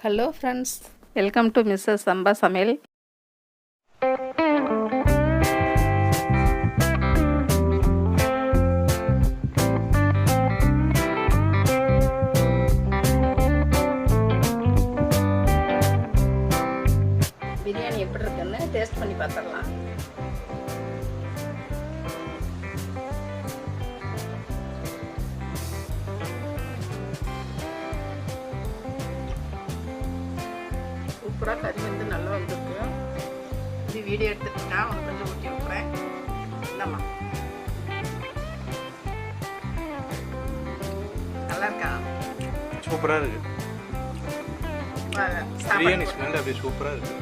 Hello friends, welcome to Mrs Samba சமையல். பிரியாணி எப்படி இருக்குன்னு டேஸ்ட் பண்ணி பார்த்துடலாம். சூப்பராக கறி வந்து நல்லா வந்துருக்கு. இது வீடியோ எடுத்துட்டுனா உனக்கு கொஞ்சம் ஊற்றி விட்றேன். இந்தாம்மா, நல்லா இருக்கா? சூப்பராக இருக்கு. பிரியாணி ஸ்மெல் அப்படியே சூப்பராக இருக்கு.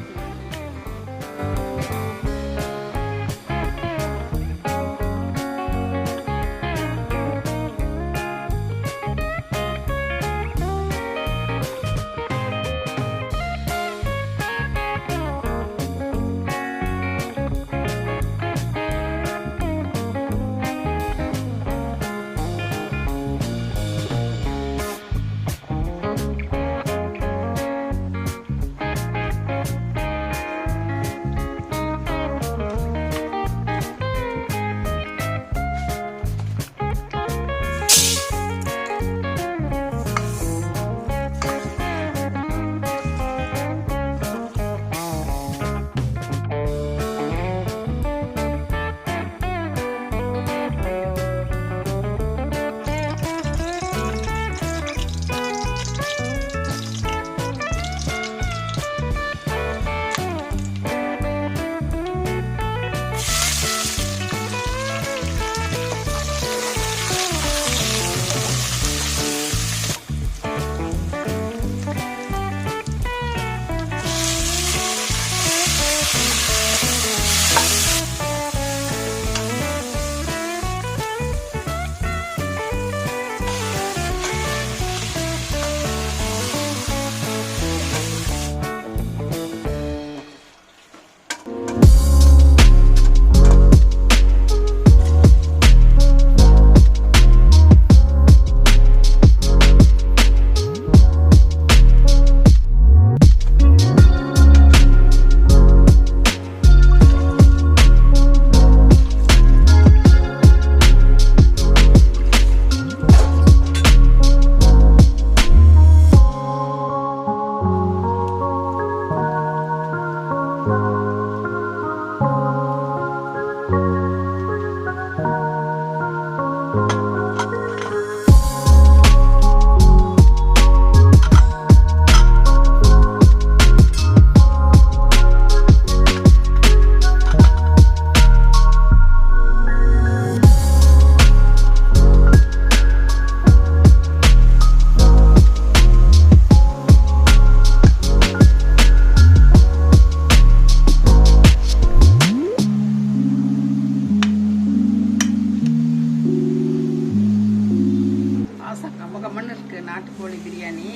நாட்டுக்கோழி பிரியாணி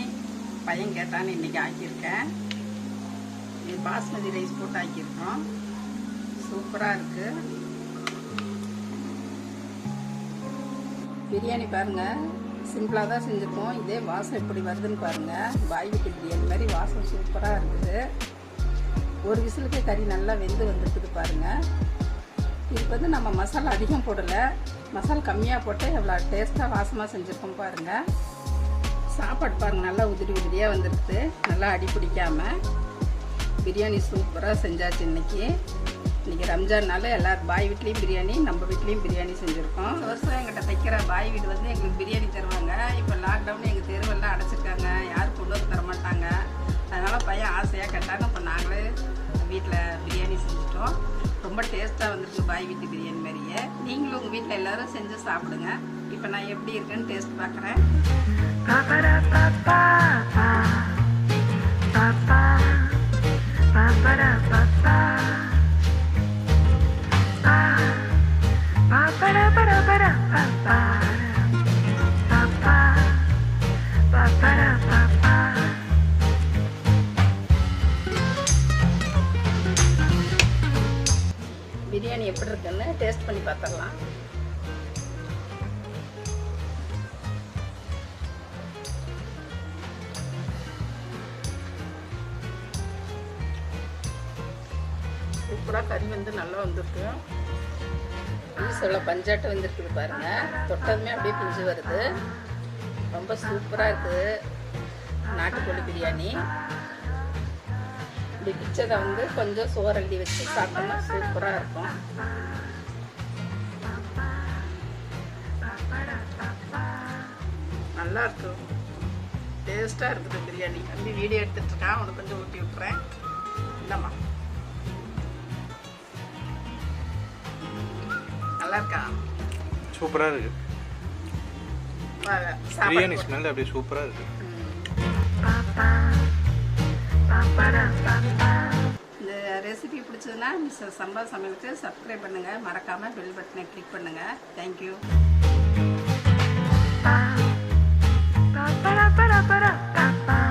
பையன் கேட்டான்னு இன்றைக்கி ஆக்கியிருக்கேன். இது பாஸ்மதி ரைஸ் போட்டு ஆக்கியிருக்கோம். சூப்பராக இருக்குது பிரியாணி. பாருங்கள், சிம்பிளாக தான் செஞ்சுருக்கோம். இதே வாசம் எப்படி வருதுன்னு பாருங்கள். பாய் வீட்டு பிரியாணி மாதிரி வாசம் சூப்பராக இருக்குது. ஒரு விசிலுக்கு கறி நல்லா வெந்து வந்துருக்குது பாருங்கள். இதுக்கு வந்து நம்ம மசாலா அதிகம் போடலை, மசாலா கம்மியாக போட்டு எவ்வளோ டேஸ்ட்டாக வாசமாக செஞ்சுருக்கோம் பாருங்கள். சாப்பாடு பாருங்கள், நல்லா உதிரி உதிரியாக வந்துருக்குது, நல்லா அடி பிடிக்காமல். பிரியாணி சூப்பராக செஞ்சாச்சு. இன்றைக்கி ரம்ஜான்னால எல்லோரும் பாய் வீட்லேயும் பிரியாணி, நம்ம வீட்லேயும் பிரியாணி செஞ்சுருக்கோம். வருஷம் எங்கிட்ட தைக்கிற பாய் வீடு வந்து எங்களுக்கு பிரியாணி தருவாங்க. இப்போ லாக்டவுன் எங்கள் தெருவெல்லாம் அடைச்சிருக்காங்க, யாரும் கொண்டு வந்து தரமாட்டாங்க. அதனால் பையன் ஆசையாக கேட்டாங்க. இப்போ நாங்களே வீட்டில் பிரியாணி செஞ்சுட்டோம். ரொம்ப டேஸ்ட்டாக வந்துருக்கு பாய் வீட்டு பிரியாணி மாதிரியே. நீங்களும் உங்கள் வீட்டில் எல்லோரும் செஞ்சு சாப்பிடுங்க. இப்போ நான் எப்படி இருக்குன்னு டேஸ்ட் பார்க்குறேன். பிரியாணி எப்படி இருக்குன்னு டேஸ்ட் பண்ணி பார்த்துடலாம். சூப்பராக கறி வந்து நல்லா வந்திருக்கு. பீஸோட பஞ்சாட்டம் வந்துருக்குது பாருங்க. தொட்டதுமே அப்படியே பிஞ்சு வருது. ரொம்ப சூப்பராக இருக்குது நாட்டுக்கோழி பிரியாணி. இப்படி பிச்சதை வந்து கொஞ்சம் சோறள்ளி வச்சு சாப்பிட்டோம்னா சூப்பராக இருக்கும். நல்லா இருக்கும், டேஸ்ட்டாக இருக்குது பிரியாணி. தம்பி வீடியோ எடுத்துட்டு இருக்கான், உனக்கு கொஞ்சம் ஊட்டி விட்டுறேன். இல்லைம்மா, நல்லா இருக்கா? சூப்பரா இருக்கு. பிரியாணி ஸ்மெல் அப்படியே சூப்பரா இருக்கு. இந்த ரெசிபி பிடிச்சதுன்னா மிஸ்டர் சம்பா சமையலுக்கு சப்ஸ்கிரைப் பண்ணுங்கள். மறக்காமல் பெல் பட்டனை கிளிக் பண்ணுங்கள். Thank you. Ba ba ba ba ba ba ba.